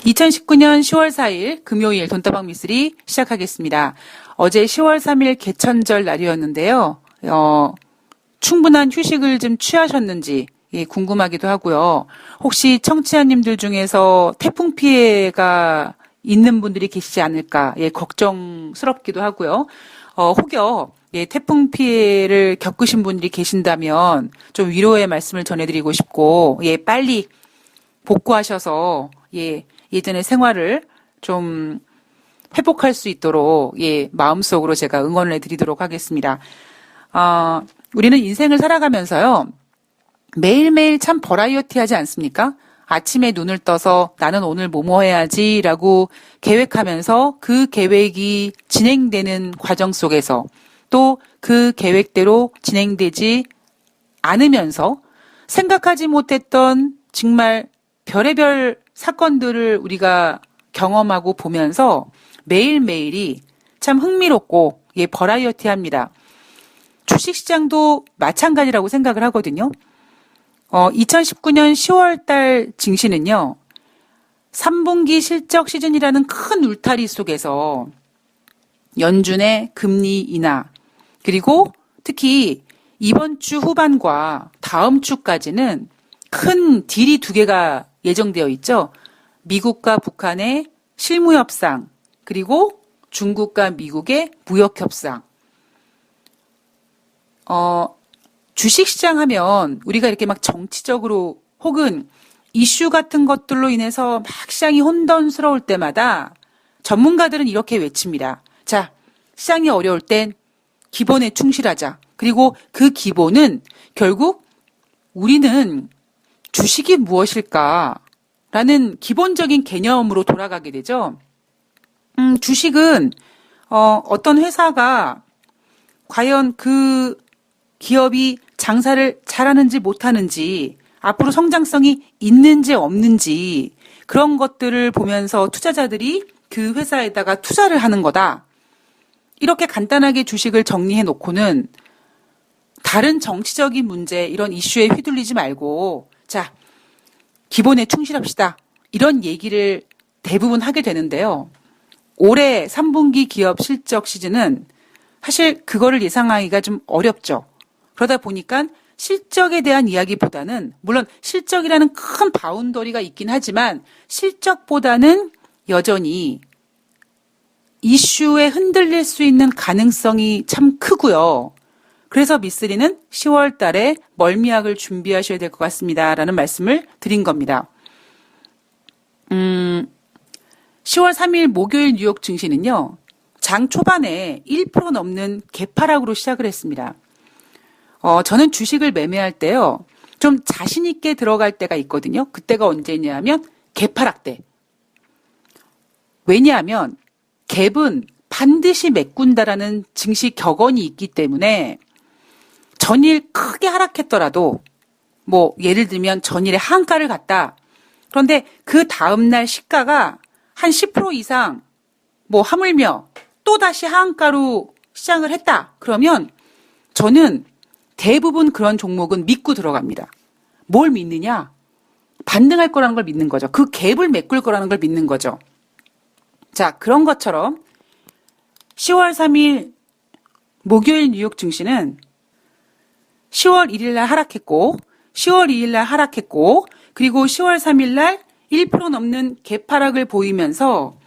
2019년 10월 4일 금요일 돈다방 미쓰리 시작하겠습니다. 어제 10월 3일 개천절 날이었는데요. 충분한 휴식을 좀 취하셨는지 궁금하기도 하고요. 혹시 청취자님들 중에서 태풍 피해가 있는 분들이 계시지 않을까 걱정스럽기도 하고요. 혹여 태풍 피해를 겪으신 분들이 계신다면 좀 위로의 말씀을 전해드리고 싶고 빨리 복구하셔서 예전의 생활을 좀 회복할 수 있도록 마음속으로 제가 응원을 해드리도록 하겠습니다. 우리는 인생을 살아가면서요 매일매일 참 버라이어티하지 않습니까? 아침에 눈을 떠서 나는 오늘 뭐뭐 해야지 라고 계획하면서 그 계획이 진행되는 과정 속에서 또 그 계획대로 진행되지 않으면서 생각하지 못했던 정말 별의별 사건들을 우리가 경험하고 보면서 매일매일이 참 흥미롭고 버라이어티합니다. 주식시장도 마찬가지라고 생각을 하거든요. 2019년 10월 달 증시는요. 3분기 실적 시즌이라는 큰 울타리 속에서 연준의 금리 인하 그리고 특히 이번 주 후반과 다음 주까지는 큰 딜이 두 개가 예정되어 있죠. 미국과 북한의 실무협상 그리고 중국과 미국의 무역협상. 주식시장 하면 우리가 이렇게 막 정치적으로 혹은 이슈 같은 것들로 인해서 막 시장이 혼돈스러울 때마다 전문가들은 이렇게 외칩니다. 자, 시장이 어려울 땐 기본에 충실하자. 그리고 그 기본은 결국 우리는 주식이 무엇일까라는 기본적인 개념으로 돌아가게 되죠. 주식은 어떤 회사가 과연 그 기업이 장사를 잘하는지 못하는지 앞으로 성장성이 있는지 없는지 그런 것들을 보면서 투자자들이 그 회사에다가 투자를 하는 거다. 이렇게 간단하게 주식을 정리해 놓고는 다른 정치적인 문제 이런 이슈에 휘둘리지 말고 자 기본에 충실합시다. 이런 얘기를 대부분 하게 되는데요. 올해 3분기 기업 실적 시즌은 사실 그거를 예상하기가 좀 어렵죠. 그러다 보니까 실적에 대한 이야기보다는 물론 실적이라는 큰 바운더리가 있긴 하지만 실적보다는 여전히 이슈에 흔들릴 수 있는 가능성이 참 크고요. 그래서 미쓰리는 10월 달에 멀미약을 준비하셔야 될 것 같습니다라는 말씀을 드린 겁니다. 10월 3일 목요일 뉴욕 증시는요. 장 초반에 1% 넘는 개파락으로 시작을 했습니다. 저는 주식을 매매할 때요. 좀 자신 있게 들어갈 때가 있거든요. 그때가 언제냐면 개파락 때. 왜냐하면 갭은 반드시 메꾼다라는 증시 격언이 있기 때문에 전일 크게 하락했더라도 뭐 예를 들면 전일에 한가를 갔다. 그런데 그 다음날 시가가 한 10% 이상 뭐 하물며 또다시 하한가로 시장을 했다. 그러면 저는 대부분 그런 종목은 믿고 들어갑니다. 뭘 믿느냐? 반등할 거라는 걸 믿는 거죠. 그 갭을 메꿀 거라는 걸 믿는 거죠. 자, 그런 것처럼 10월 3일 목요일 뉴욕 증시는 10월 1일 날 하락했고 10월 2일 날 하락했고 그리고 10월 3일 날 1% 넘는 개파락을 보이면서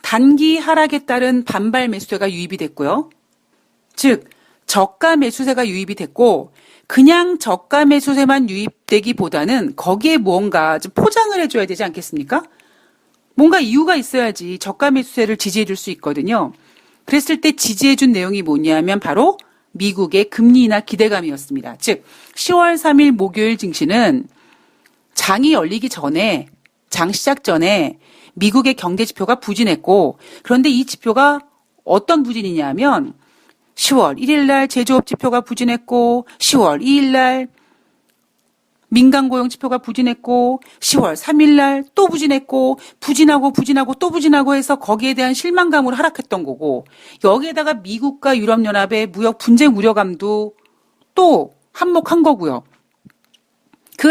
단기 하락에 따른 반발 매수세가 유입이 됐고요. 즉 저가 매수세가 유입이 됐고 그냥 저가 매수세만 유입되기보다는 거기에 무언가 좀 포장을 해줘야 되지 않겠습니까? 뭔가 이유가 있어야지 저가 매수세를 지지해 줄 수 있거든요. 그랬을 때 지지해 준 내용이 뭐냐면 바로 미국의 금리 인하 기대감이었습니다. 즉 10월 3일 목요일 증시는 장이 열리기 전에 장 시작 전에 미국의 경제 지표가 부진했고 그런데 이 지표가 어떤 부진이냐면 10월 1일 날 제조업 지표가 부진했고 10월 2일 날 민간 고용 지표가 부진했고 10월 3일 날 또 부진했고 부진하고 또 부진하고 해서 거기에 대한 실망감으로 하락했던 거고 여기에다가 미국과 유럽연합의 무역 분쟁 우려감도 또 한몫한 거고요. 그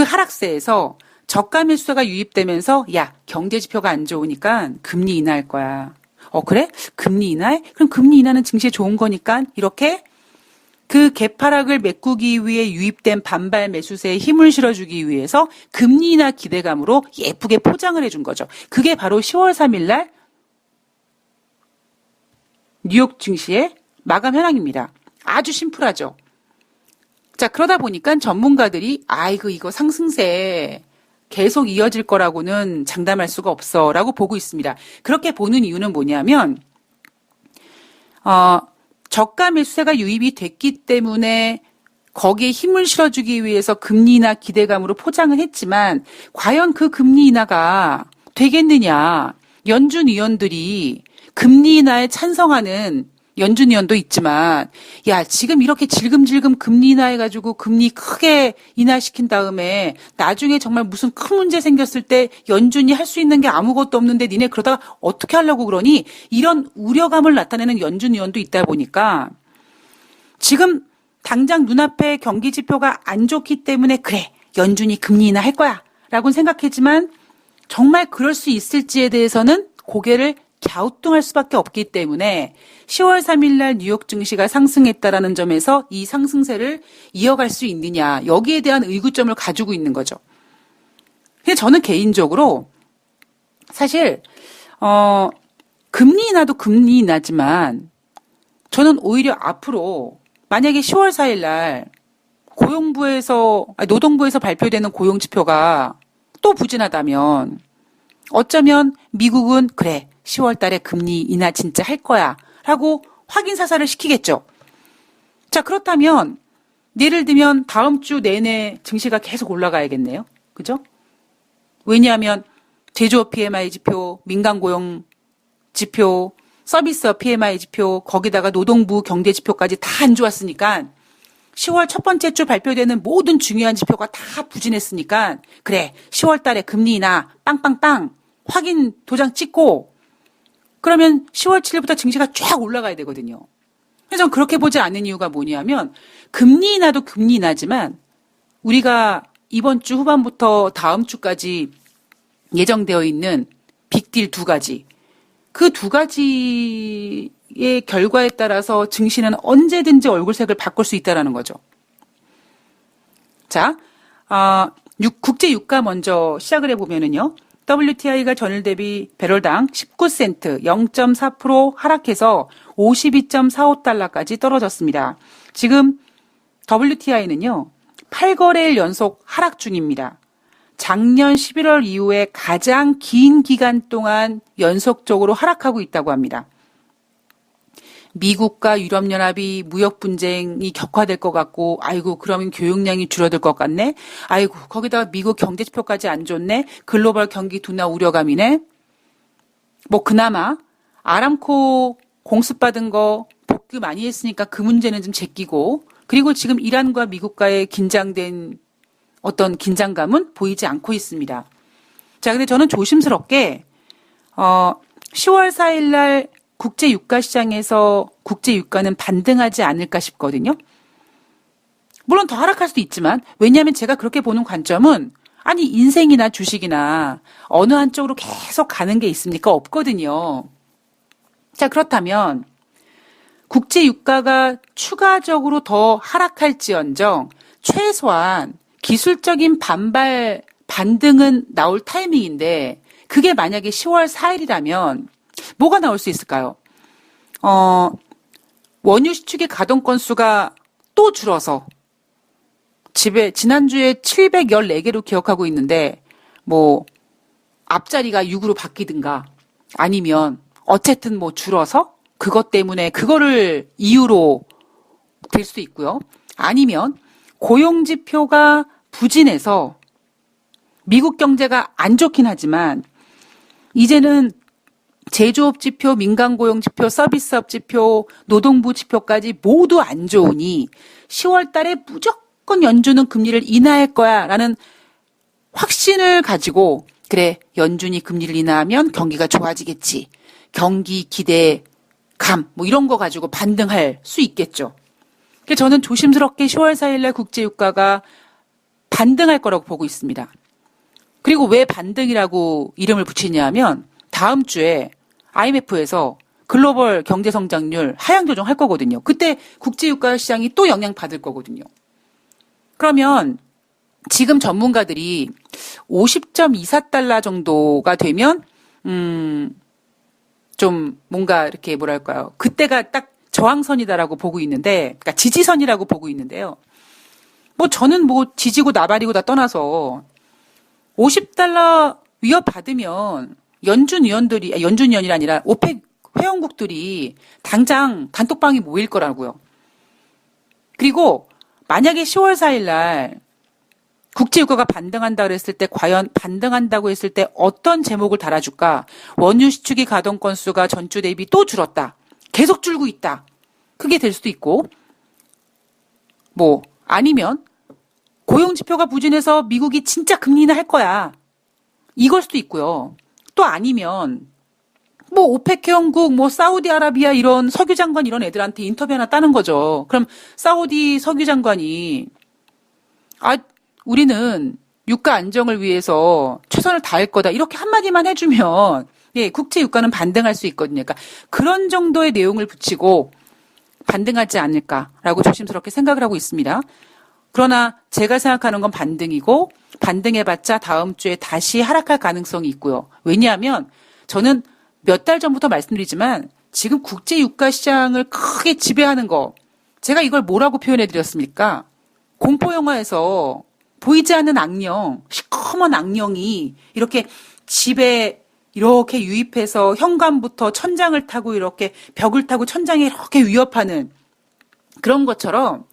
하락세에서 저가 매수세가 유입되면서 야, 경제 지표가 안 좋으니까 금리 인하할 거야. 그래? 금리 인하해? 그럼 금리 인하는 증시에 좋은 거니까 이렇게 그 개파락을 메꾸기 위해 유입된 반발 매수세에 힘을 실어주기 위해서 금리 인하 기대감으로 예쁘게 포장을 해준 거죠. 그게 바로 10월 3일 날 뉴욕 증시의 마감 현황입니다. 아주 심플하죠. 자, 그러다 보니까 전문가들이 이거 상승세 계속 이어질 거라고는 장담할 수가 없어 라고 보고 있습니다. 그렇게 보는 이유는 뭐냐면 저가 매수세가 유입이 됐기 때문에 거기에 힘을 실어주기 위해서 금리 인하 기대감으로 포장을 했지만 과연 그 금리 인하가 되겠느냐. 연준 위원들이 금리 인하에 찬성하는 연준 위원도 있지만 야, 지금 이렇게 질금질금 금리 인하해가지고 금리 크게 인하시킨 다음에 나중에 정말 무슨 큰 문제 생겼을 때 연준이 할 수 있는 게 아무것도 없는데 니네 그러다가 어떻게 하려고 그러니? 이런 우려감을 나타내는 연준 위원도 있다 보니까 지금 당장 눈앞에 경기 지표가 안 좋기 때문에 그래, 연준이 금리 인하할 거야 라고는 생각했지만 정말 그럴 수 있을지에 대해서는 고개를 갸우뚱할 수밖에 없기 때문에 10월 3일 날 뉴욕 증시가 상승했다라는 점에서 이 상승세를 이어갈 수 있느냐, 여기에 대한 의구점을 가지고 있는 거죠. 근데 저는 개인적으로 사실 금리 인하도 금리 인하지만 저는 오히려 앞으로 만약에 10월 4일 날 노동부에서 발표되는 고용 지표가 또 부진하다면 어쩌면 미국은 그래, 10월 달에 금리 인하 진짜 할 거야 라고 확인 사살을 시키겠죠. 자, 그렇다면 예를 들면 다음 주 내내 증시가 계속 올라가야겠네요. 그죠? 왜냐하면 제조업 PMI 지표, 민간 고용 지표, 서비스업 PMI 지표, 거기다가 노동부 경제 지표까지 다 안 좋았으니까 10월 첫 번째 주 발표되는 모든 중요한 지표가 다 부진했으니까 그래, 10월 달에 금리 인하 빵빵빵 확인 도장 찍고 그러면 10월 7일부터 증시가 쫙 올라가야 되거든요. 그래서 저는 그렇게 보지 않는 이유가 뭐냐면 금리 인하도 금리 인하지만 우리가 이번 주 후반부터 다음 주까지 예정되어 있는 빅딜 두 가지, 그 두 가지의 결과에 따라서 증시는 언제든지 얼굴색을 바꿀 수 있다는 거죠. 자, 국제 유가 먼저 시작을 해보면은요. WTI가 전일 대비 배럴당 19센트 0.4% 하락해서 52.45달러까지 떨어졌습니다. 지금 WTI는요. 8거래일 연속 하락 중입니다. 작년 11월 이후에 가장 긴 기간 동안 연속적으로 하락하고 있다고 합니다. 미국과 유럽연합이 무역 분쟁이 격화될 것 같고, 아이고, 그러면 교역량이 줄어들 것 같네? 아이고, 거기다가 미국 경제지표까지 안 좋네? 글로벌 경기 둔화 우려감이네? 그나마, 아람코 공습받은 거 복귀 많이 했으니까 그 문제는 좀 제끼고, 그리고 지금 이란과 미국과의 긴장된 어떤 긴장감은 보이지 않고 있습니다. 자, 근데 저는 조심스럽게, 10월 4일 날 국제 유가 시장에서 국제 유가는 반등하지 않을까 싶거든요. 물론 더 하락할 수도 있지만, 왜냐하면 제가 그렇게 보는 관점은 아니 인생이나 주식이나 어느 한쪽으로 계속 가는 게 있습니까? 없거든요. 자, 그렇다면 국제 유가가 추가적으로 더 하락할지언정 최소한 기술적인 반등은 나올 타이밍인데 그게 만약에 10월 4일이라면 뭐가 나올 수 있을까요? 원유 시축의 가동 건수가 또 줄어서 지난주에 714개로 기억하고 있는데 앞자리가 6으로 바뀌든가 아니면 어쨌든 줄어서 그것 때문에 그거를 이유로 될 수 있고요. 아니면 고용지표가 부진해서 미국 경제가 안 좋긴 하지만 이제는 제조업 지표, 민간 고용 지표, 서비스업 지표, 노동부 지표까지 모두 안 좋으니 10월 달에 무조건 연준은 금리를 인하할 거야 라는 확신을 가지고 그래, 연준이 금리를 인하하면 경기가 좋아지겠지. 경기 기대감 이런 거 가지고 반등할 수 있겠죠. 그래서 저는 조심스럽게 10월 4일 날 국제유가가 반등할 거라고 보고 있습니다. 그리고 왜 반등이라고 이름을 붙이냐 하면 다음 주에 IMF에서 글로벌 경제 성장률 하향 조정할 거거든요. 그때 국제유가 시장이 또 영향받을 거거든요. 그러면 지금 전문가들이 50.24달러 정도가 되면 좀 뭔가 이렇게 뭐랄까요. 그때가 딱 저항선이다라고 보고 있는데, 그러니까 지지선이라고 보고 있는데요. 뭐 저는 뭐 지지고 나발이고 다 떠나서 50달러 위협 받으면 연준 위원이 아니라 오펙 회원국들이 당장 단톡방에 모일 거라고요. 그리고 만약에 10월 4일 날 국제유가가 반등한다 그랬을 때 과연 반등한다고 했을 때 어떤 제목을 달아줄까? 원유 시추기 가동 건수가 전주 대비 또 줄었다. 계속 줄고 있다. 그게 될 수도 있고, 뭐 아니면 고용지표가 부진해서 미국이 진짜 금리 인하 할 거야. 이걸 수도 있고요. 또 아니면 뭐 오펙 회원국, 뭐 사우디아라비아 이런 석유 장관 이런 애들한테 인터뷰 하나 따는 거죠. 그럼 사우디 석유 장관이 우리는 유가 안정을 위해서 최선을 다할 거다. 이렇게 한마디만 해주면 예, 국제 유가는 반등할 수 있거든요. 그러니까 그런 정도의 내용을 붙이고 반등하지 않을까라고 조심스럽게 생각을 하고 있습니다. 그러나 제가 생각하는 건 반등이고 반등해봤자 다음 주에 다시 하락할 가능성이 있고요. 왜냐하면 저는 몇 달 전부터 말씀드리지만 지금 국제 유가 시장을 크게 지배하는 거 제가 이걸 뭐라고 표현해드렸습니까? 공포 영화에서 보이지 않는 악령, 시커먼 악령이 이렇게 집에 이렇게 유입해서 현관부터 천장을 타고 이렇게 벽을 타고 천장에 이렇게 위협하는 그런 것처럼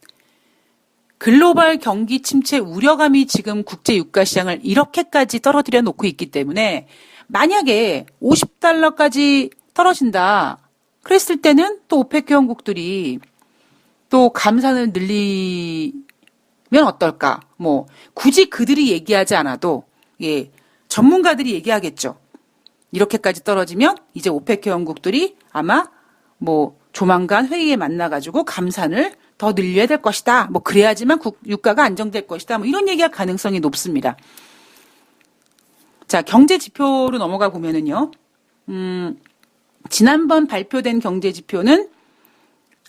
글로벌 경기 침체 우려감이 지금 국제 유가 시장을 이렇게까지 떨어뜨려 놓고 있기 때문에 만약에 50달러까지 떨어진다. 그랬을 때는 또 오펙 회원국들이 또 감산을 늘리면 어떨까? 뭐 굳이 그들이 얘기하지 않아도 예, 전문가들이 얘기하겠죠. 이렇게까지 떨어지면 이제 오펙 회원국들이 아마 뭐 조만간 회의에 만나가지고 감산을 더 늘려야 될 것이다. 뭐 그래야지만 유가가 안정될 것이다. 뭐 이런 얘기가 가능성이 높습니다. 자, 경제 지표로 넘어가 보면은요. 지난번 발표된 경제 지표는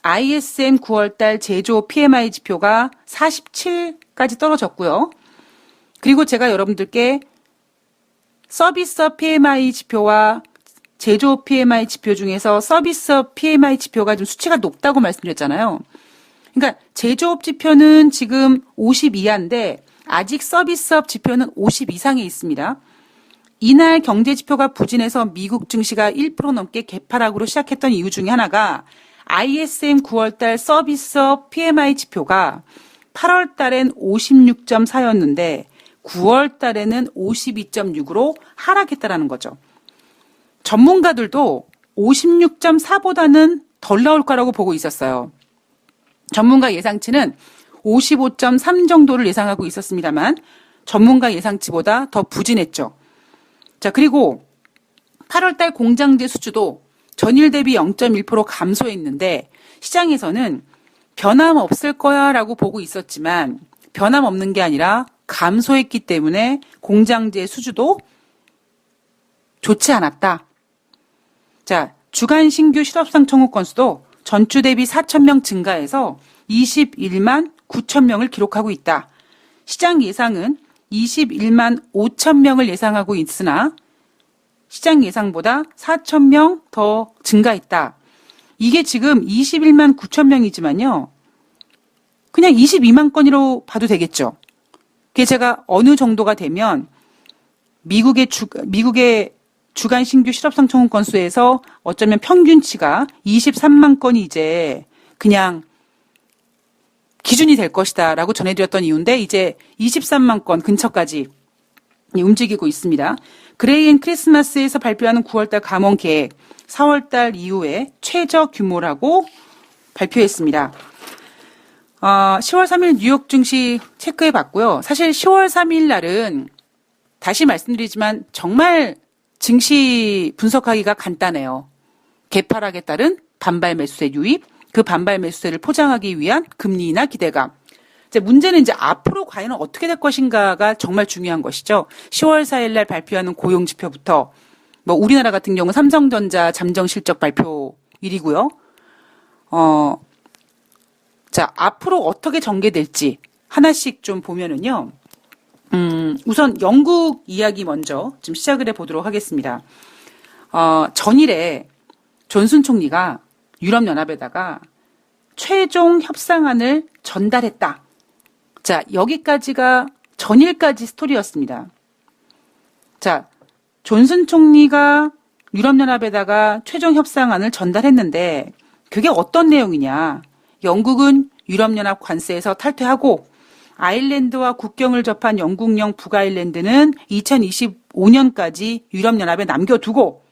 ISM 9월달 제조 PMI 지표가 47까지 떨어졌고요. 그리고 제가 여러분들께 서비스업 PMI 지표와 제조 PMI 지표 중에서 서비스업 PMI 지표가 좀 수치가 높다고 말씀드렸잖아요. 그러니까 제조업 지표는 지금 50 이하인데 아직 서비스업 지표는 50 이상에 있습니다. 이날 경제 지표가 부진해서 미국 증시가 1% 넘게 개파락으로 시작했던 이유 중에 하나가 ISM 9월달 서비스업 PMI 지표가 8월달엔 56.4였는데 9월달에는 52.6으로 하락했다라는 거죠. 전문가들도 56.4보다는 덜 나올 거라고 보고 있었어요. 전문가 예상치는 55.3 정도를 예상하고 있었습니다만 전문가 예상치보다 더 부진했죠. 자, 그리고 8월달 공장제 수주도 전일 대비 0.1% 감소했는데 시장에서는 변함없을 거야 라고 보고 있었지만 변함없는 게 아니라 감소했기 때문에 공장제 수주도 좋지 않았다. 자, 주간 신규 실업상 청구 건수도 전주 대비 4,000명 증가해서 21만 9천 명을 기록하고 있다. 시장 예상은 21만 5천 명을 예상하고 있으나 시장 예상보다 4천 명 더 증가했다. 이게 지금 21만 9천 명이지만요. 그냥 22만 건으로 봐도 되겠죠. 그게 제가 어느 정도가 되면 미국의 주간 신규 실업상 청구 건수에서 어쩌면 평균치가 23만 건이 이제 그냥 기준이 될 것이다라고 전해드렸던 이유인데 이제 23만 건 근처까지 움직이고 있습니다. 그레이앤 크리스마스에서 발표하는 9월달 감원 계획 4월달 이후에 최저 규모라고 발표했습니다. 10월 3일 뉴욕 증시 체크해 봤고요. 사실 10월 3일 날은 다시 말씀드리지만 정말 증시 분석하기가 간단해요. 개파락에 따른 반발 매수세 유입, 그 반발 매수세를 포장하기 위한 금리 인하 기대감. 문제는 이제 앞으로 과연 어떻게 될 것인가가 정말 중요한 것이죠. 10월 4일 날 발표하는 고용 지표부터 뭐 우리나라 같은 경우 삼성전자 잠정 실적 발표일이고요. 자, 앞으로 어떻게 전개될지 하나씩 좀 보면은요. 우선 영국 이야기 먼저 좀 시작을 해보도록 하겠습니다. 전일에 존슨 총리가 유럽연합에다가 최종 협상안을 전달했다. 자, 여기까지가 전일까지 스토리였습니다. 자, 존슨 총리가 유럽연합에다가 최종 협상안을 전달했는데 그게 어떤 내용이냐. 영국은 유럽연합 관세에서 탈퇴하고 아일랜드와 국경을 접한 영국령 북아일랜드는 2025년까지 유럽연합에 남겨두고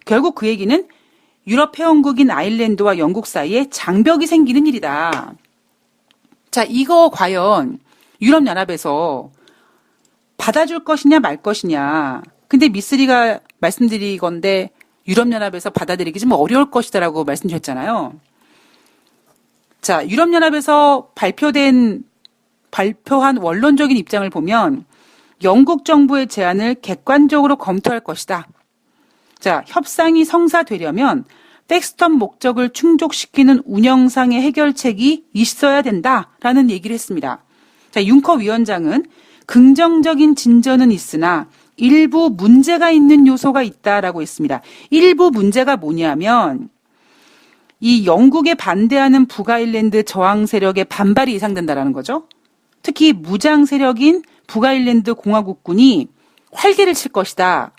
결국 그 얘기는 유럽 회원국인 아일랜드와 영국 사이에 장벽이 생기는 일이다. 자, 이거 과연 유럽연합에서 받아줄 것이냐 말 것이냐. 근데 미쓰리가 말씀드리건데 유럽연합에서 받아들이기 좀 어려울 것이다라고 말씀드렸잖아요. 자, 유럽연합에서 발표한 원론적인 입장을 보면 영국 정부의 제안을 객관적으로 검토할 것이다. 자, 협상이 성사되려면 백스톱 목적을 충족시키는 운영상의 해결책이 있어야 된다라는 얘기를 했습니다. 자, 융커 위원장은 긍정적인 진전은 있으나 일부 문제가 있는 요소가 있다라고 했습니다. 일부 문제가 뭐냐면 이 영국에 반대하는 북아일랜드 저항 세력의 반발이 예상된다라는 거죠. 특히 무장 세력인 북아일랜드 공화국군이 활개를 칠 것이다.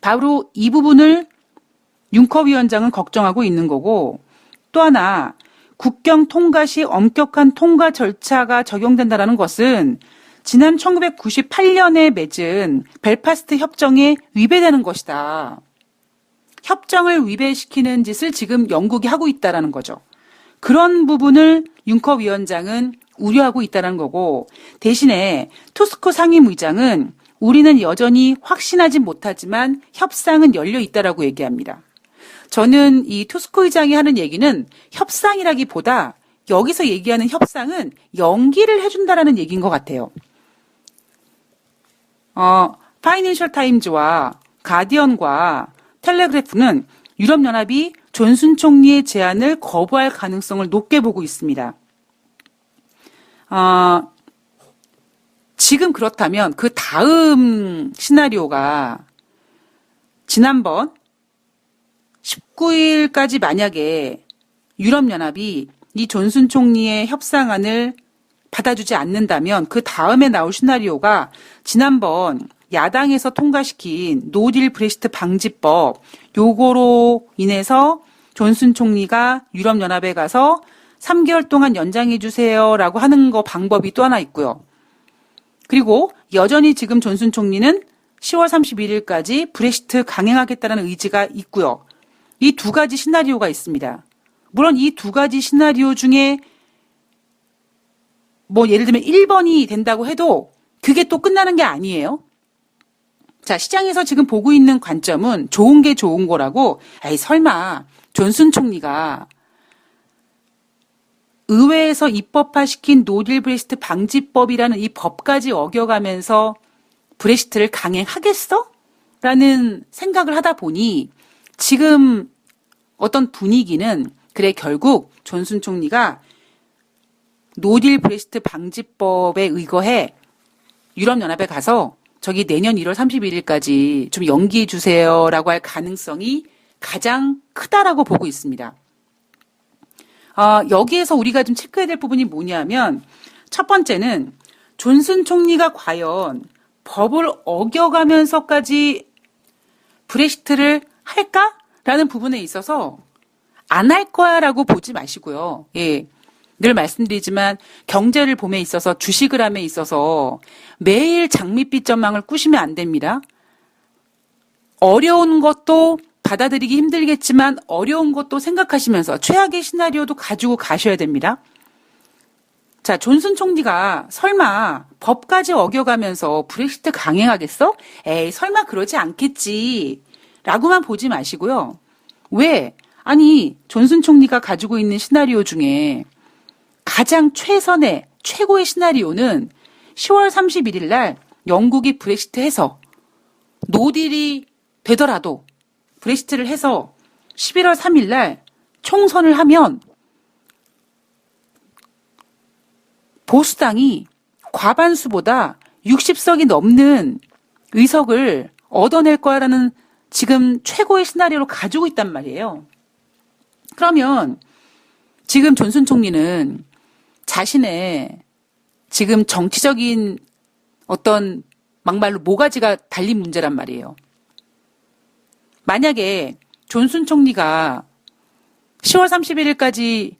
바로 이 부분을 융커 위원장은 걱정하고 있는 거고 또 하나 국경 통과 시 엄격한 통과 절차가 적용된다는 것은 지난 1998년에 맺은 벨파스트 협정에 위배되는 것이다. 협정을 위배시키는 짓을 지금 영국이 하고 있다는 거죠. 그런 부분을 융커 위원장은 우려하고 있다는 거고 대신에 투스크 상임의장은 우리는 여전히 확신하지 못하지만 협상은 열려 있다라고 얘기합니다. 저는 이 투스크 의장이 하는 얘기는 협상이라기보다 여기서 얘기하는 협상은 연기를 해준다라는 얘기인 것 같아요. 파이낸셜 타임즈와 가디언과 텔레그래프는 유럽연합이 존슨 총리의 제안을 거부할 가능성을 높게 보고 있습니다. 지금 그렇다면 그 다음 시나리오가 지난번 19일까지 만약에 유럽연합이 이 존슨 총리의 협상안을 받아주지 않는다면 그 다음에 나올 시나리오가 지난번 야당에서 통과시킨 노딜 브렉시트 방지법 요거로 인해서 존슨 총리가 유럽연합에 가서 3개월 동안 연장해 주세요라고 하는 거 방법이 또 하나 있고요. 그리고 여전히 지금 존슨 총리는 10월 31일까지 브렉시트 강행하겠다는 의지가 있고요. 이 두 가지 시나리오가 있습니다. 물론 이 두 가지 시나리오 중에 뭐 예를 들면 1번이 된다고 해도 그게 또 끝나는 게 아니에요. 자, 시장에서 지금 보고 있는 관점은 좋은 게 좋은 거라고 에이 설마 존슨 총리가 의회에서 입법화시킨 노딜 브렉시트 방지법이라는 이 법까지 어겨가면서 브렉시트를 강행하겠어? 라는 생각을 하다 보니 지금 어떤 분위기는 그래 결국 존슨 총리가 노딜 브렉시트 방지법에 의거해 유럽연합에 가서 저기 내년 1월 31일까지 좀 연기해 주세요라고 할 가능성이 가장 크다라고 보고 있습니다. 여기에서 우리가 좀 체크해야 될 부분이 뭐냐면 첫 번째는 존슨 총리가 과연 법을 어겨가면서까지 브렉시트를 할까라는 부분에 있어서 안 할 거야라고 보지 마시고요. 예. 늘 말씀드리지만 경제를 봄에 있어서 주식을 함에 있어서 매일 장밋빛 전망을 꾸시면 안 됩니다. 어려운 것도 받아들이기 힘들겠지만 어려운 것도 생각하시면서 최악의 시나리오도 가지고 가셔야 됩니다. 자, 존슨 총리가 설마 법까지 어겨가면서 브렉시트 강행하겠어? 에이, 설마 그러지 않겠지. 라고만 보지 마시고요. 왜? 아니, 존슨 총리가 가지고 있는 시나리오 중에 가장 최선의 최고의 시나리오는 10월 31일 날 영국이 브렉시트해서 노딜이 되더라도 브렉시트를 해서 11월 3일 날 총선을 하면 보수당이 과반수보다 60석이 넘는 의석을 얻어낼 거라는 지금 최고의 시나리오를 가지고 있단 말이에요. 그러면 지금 존슨 총리는 자신의 지금 정치적인 어떤 막말로 모가지가 달린 문제란 말이에요. 만약에 존슨 총리가 10월 31일까지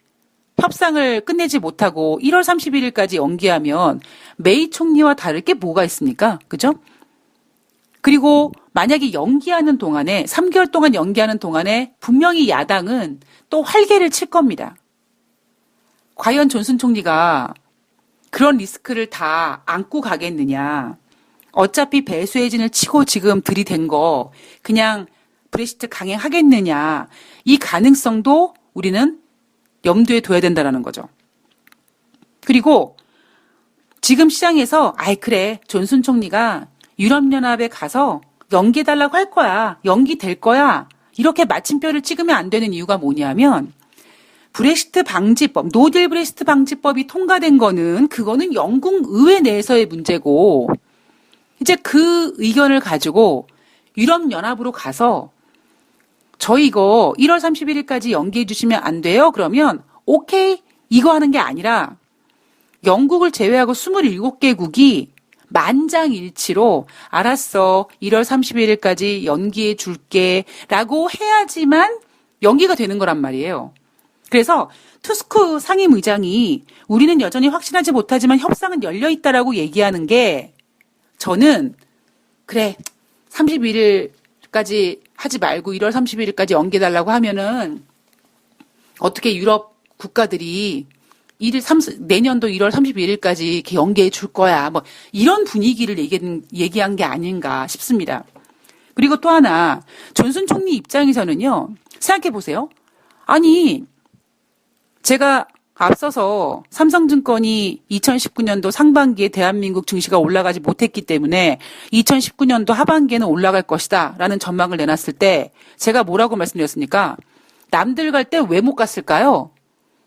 협상을 끝내지 못하고 1월 31일까지 연기하면 메이 총리와 다를 게 뭐가 있습니까? 그죠? 그리고 만약에 연기하는 동안에 3개월 동안 연기하는 동안에 분명히 야당은 또 활개를 칠 겁니다. 과연 존슨 총리가 그런 리스크를 다 안고 가겠느냐. 어차피 배수의 진을 치고 지금 들이댄 거 그냥 브렉시트 강행하겠느냐. 이 가능성도 우리는 염두에 둬야 된다는 거죠. 그리고 지금 시장에서 그래 존슨 총리가 유럽연합에 가서 연기해달라고 할 거야. 연기될 거야. 이렇게 마침표를 찍으면 안 되는 이유가 뭐냐면 브렉시트 방지법, 노딜 브렉시트 방지법이 통과된 거는 그거는 영국 의회 내에서의 문제고 이제 그 의견을 가지고 유럽연합으로 가서 저희 이거 1월 31일까지 연기해 주시면 안 돼요? 그러면 오케이 이거 하는 게 아니라 영국을 제외하고 27개국이 만장일치로 알았어 1월 31일까지 연기해 줄게 라고 해야지만 연기가 되는 거란 말이에요. 그래서 투스크 상임의장이 우리는 여전히 확신하지 못하지만 협상은 열려있다라고 얘기하는 게 저는 그래 31일까지 하지 말고 1월 31일까지 연기해달라고 하면은 어떻게 유럽 국가들이 내년도 1월 31일까지 이렇게 연기해 줄 거야. 뭐 이런 분위기를 얘기한 게 아닌가 싶습니다. 그리고 또 하나 존슨 총리 입장에서는요. 생각해 보세요. 아니 제가 앞서서 삼성증권이 2019년도 상반기에 대한민국 증시가 올라가지 못했기 때문에 2019년도 하반기에는 올라갈 것이다 라는 전망을 내놨을 때 제가 뭐라고 말씀드렸습니까? 남들 갈 때 왜 못 갔을까요?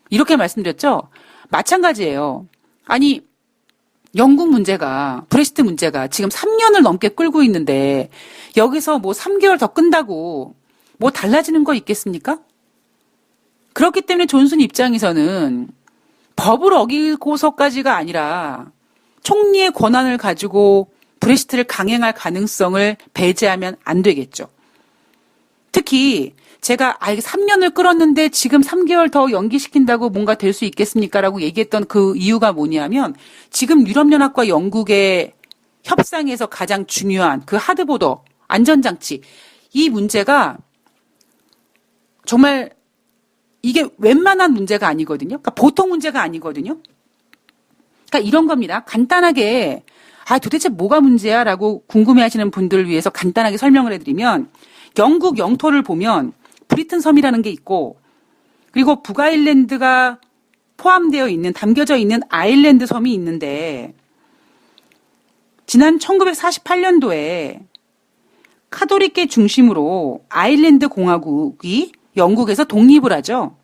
이렇게 말씀드렸죠? 마찬가지예요. 아니 영국 문제가 브렉시트 문제가 지금 3년을 넘게 끌고 있는데 여기서 뭐 3개월 더 끈다고 뭐 달라지는 거 있겠습니까? 그렇기 때문에 존슨 입장에서는 법을 어기고서까지가 아니라 총리의 권한을 가지고 브렉시트를 강행할 가능성을 배제하면 안 되겠죠. 특히 제가 3년을 끌었는데 지금 3개월 더 연기시킨다고 뭔가 될 수 있겠습니까? 라고 얘기했던 그 이유가 뭐냐면 지금 유럽연합과 영국의 협상에서 가장 중요한 그 하드보더 안전장치 이 문제가 정말 이게 웬만한 문제가 아니거든요. 그러니까 보통 문제가 아니거든요. 그러니까 이런 겁니다. 간단하게 도대체 뭐가 문제야? 라고 궁금해하시는 분들을 위해서 간단하게 설명을 해드리면 영국 영토를 보면 브리튼 섬이라는 게 있고 그리고 북아일랜드가 포함되어 있는 담겨져 있는 아일랜드 섬이 있는데 지난 1948년도에 카톨릭계 중심으로 아일랜드 공화국이 영국에서 독립을 하죠.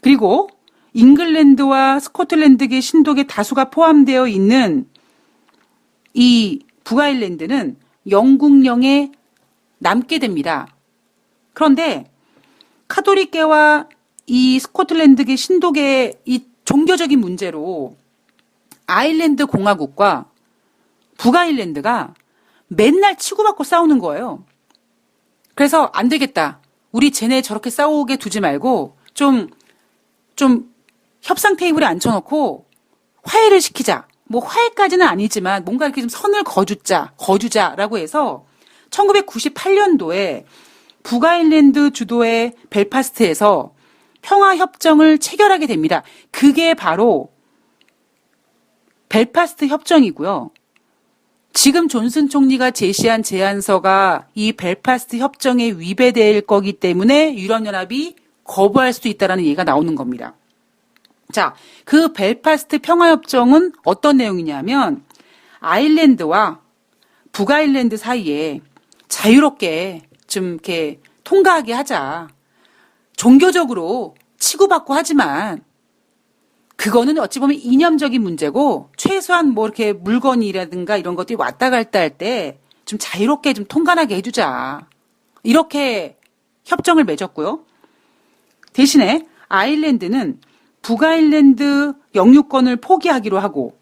그리고 잉글랜드와 스코틀랜드계 신독의 다수가 포함되어 있는 이 북아일랜드는 영국령에 남게 됩니다. 그런데 카톨릭계와 이 스코틀랜드계 신독의 이 종교적인 문제로 아일랜드 공화국과 북아일랜드가 맨날 치고받고 싸우는 거예요. 그래서 안 되겠다. 우리 쟤네 저렇게 싸우게 두지 말고 좀 협상 테이블에 앉혀놓고 화해를 시키자. 뭐 화해까지는 아니지만 뭔가 이렇게 좀 선을 거주자라고 해서 1998년도에 북아일랜드 주도의 벨파스트에서 평화협정을 체결하게 됩니다. 그게 바로 벨파스트 협정이고요. 지금 존슨 총리가 제시한 제안서가 이 벨파스트 협정에 위배될 거기 때문에 유럽연합이 거부할 수도 있다는 얘기가 나오는 겁니다. 자, 그 벨파스트 평화협정은 어떤 내용이냐면 아일랜드와 북아일랜드 사이에 자유롭게 좀 이렇게 통과하게 하자. 종교적으로 치고받고 하지만 그거는 어찌 보면 이념적인 문제고 최소한 뭐 이렇게 물건이라든가 이런 것들이 왔다 갔다 할 때 좀 자유롭게 좀 통관하게 해주자. 이렇게 협정을 맺었고요. 대신에 아일랜드는 북아일랜드 영유권을 포기하기로 하고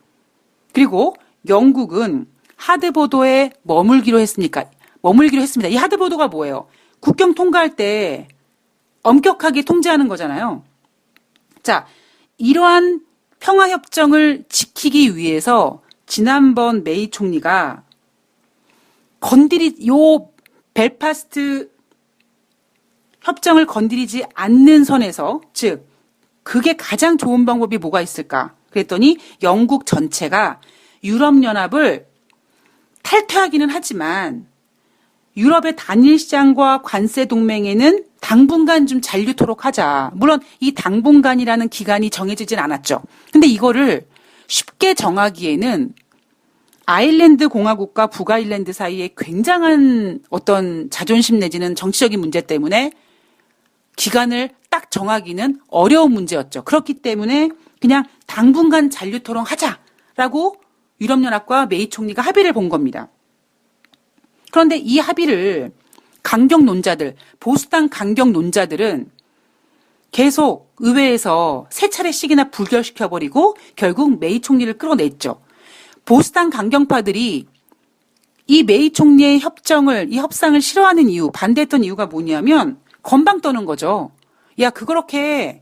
그리고 영국은 하드보도에 머물기로 했습니다. 이 하드보도가 뭐예요? 국경 통과할 때 엄격하게 통제하는 거잖아요. 자, 이러한 평화협정을 지키기 위해서 지난번 메이 총리가 벨파스트 협정을 건드리지 않는 선에서, 즉, 그게 가장 좋은 방법이 뭐가 있을까? 그랬더니 영국 전체가 유럽연합을 탈퇴하기는 하지만 유럽의 단일시장과 관세 동맹에는 당분간 좀 잔류토록 하자. 물론 이 당분간이라는 기간이 정해지진 않았죠. 근데 이거를 쉽게 정하기에는 아일랜드 공화국과 북아일랜드 사이에 굉장한 어떤 자존심 내지는 정치적인 문제 때문에 기간을 딱 정하기는 어려운 문제였죠. 그렇기 때문에 그냥 당분간 잔류토록 하자라고 유럽연합과 메이 총리가 합의를 본 겁니다. 그런데 이 합의를 보수당 강경 논자들은 계속 의회에서 세 차례씩이나 불결시켜버리고 결국 메이 총리를 끌어냈죠. 보수당 강경파들이 이 메이 총리의 이 협상을 싫어하는 이유, 반대했던 이유가 뭐냐면 건방 떠는 거죠. 야, 그렇게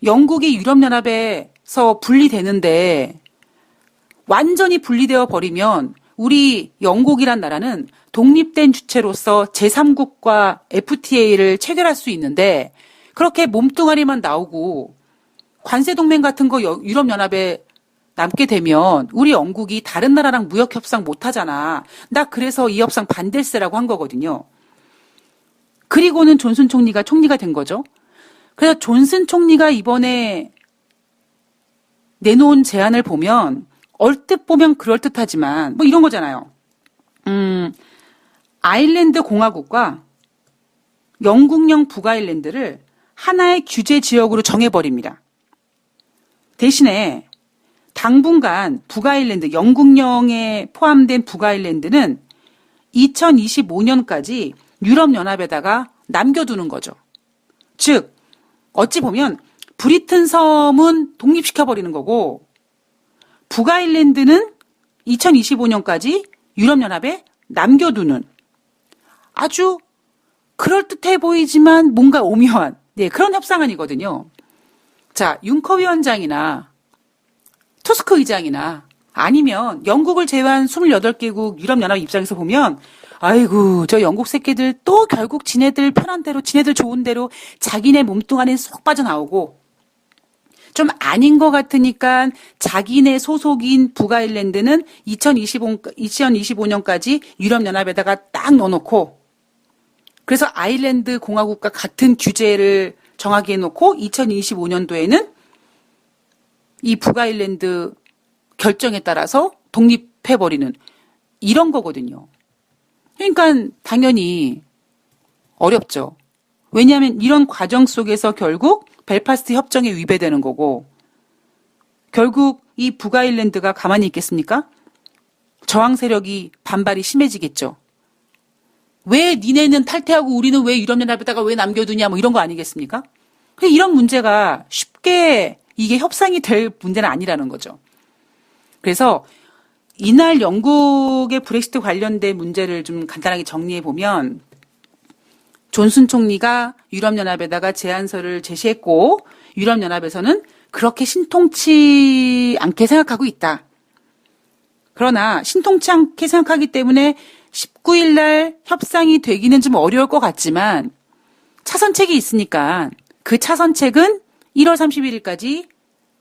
영국이 유럽연합에서 분리되는데 완전히 분리되어 버리면 우리 영국이란 나라는 독립된 주체로서 제3국과 FTA를 체결할 수 있는데 그렇게 몸뚱아리만 나오고 관세동맹 같은 거 유럽연합에 남게 되면 우리 영국이 다른 나라랑 무역협상 못하잖아. 나 그래서 이 협상 반댈세라고 한 거거든요. 그리고는 존슨 총리가 된 거죠. 그래서 존슨 총리가 이번에 내놓은 제안을 보면 얼뜻 보면 그럴듯하지만 뭐 이런 거잖아요. 아일랜드 공화국과 영국령 북아일랜드를 하나의 규제 지역으로 정해버립니다. 대신에 당분간 영국령에 포함된 북아일랜드는 2025년까지 유럽연합에다가 남겨두는 거죠. 즉, 어찌 보면 브리튼 섬은 독립시켜버리는 거고 북아일랜드는 2025년까지 유럽연합에 남겨두는 아주 그럴듯해 보이지만 뭔가 오묘한 그런 협상안이거든요. 자, 융커 위원장이나 투스크 의장이나 아니면 영국을 제외한 28개국 유럽연합 입장에서 보면 아이고 저 영국 새끼들 또 결국 지네들 편한 대로 지네들 좋은 대로 자기네 몸뚱아리는 쏙 빠져나오고 좀 아닌 것 같으니까 자기네 소속인 북아일랜드는 2025년까지 유럽연합에다가 딱 넣어놓고 그래서 아일랜드 공화국과 같은 규제를 정하게 해놓고 2025년도에는 이 북아일랜드 결정에 따라서 독립해버리는 이런 거거든요. 그러니까 당연히 어렵죠. 왜냐하면 이런 과정 속에서 결국 벨파스트 협정에 위배되는 거고 결국 이 북아일랜드가 가만히 있겠습니까? 저항 세력이 반발이 심해지겠죠. 왜 니네는 탈퇴하고 우리는 왜 유럽연합에다가 왜 남겨두냐 뭐 이런 거 아니겠습니까? 이런 문제가 쉽게 이게 협상이 될 문제는 아니라는 거죠. 그래서 이날 영국의 브렉시트 관련된 문제를 좀 간단하게 정리해 보면 존슨 총리가 유럽연합에다가 제안서를 제시했고 유럽연합에서는 그렇게 신통치 않게 생각하고 있다. 그러나 신통치 않게 생각하기 때문에 19일 날 협상이 되기는 좀 어려울 것 같지만 차선책이 있으니까 그 차선책은 1월 31일까지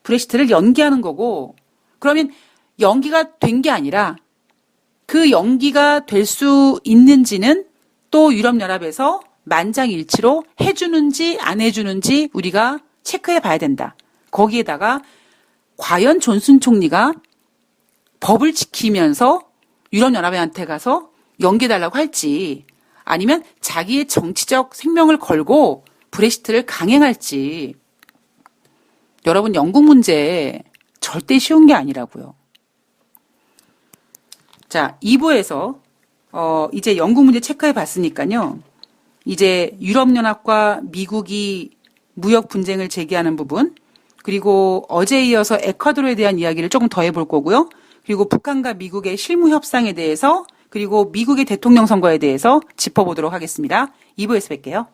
브렉시트를 연기하는 거고 그러면 연기가 된 게 아니라 그 연기가 될 수 있는지는 또 유럽연합에서 만장일치로 해주는지 안 해주는지 우리가 체크해 봐야 된다. 거기에다가 과연 존슨 총리가 법을 지키면서 유럽연합회한테 가서 연기해달라고 할지 아니면 자기의 정치적 생명을 걸고 브렉시트를 강행할지. 여러분, 영국 문제 절대 쉬운 게 아니라고요. 자, 2부에서 이제 영국 문제 체크해 봤으니까요. 이제 유럽연합과 미국이 무역 분쟁을 제기하는 부분, 그리고 어제에 이어서 에콰도르에 대한 이야기를 조금 더 해볼 거고요. 그리고 북한과 미국의 실무 협상에 대해서, 그리고 미국의 대통령 선거에 대해서 짚어보도록 하겠습니다. 2부에서 뵐게요.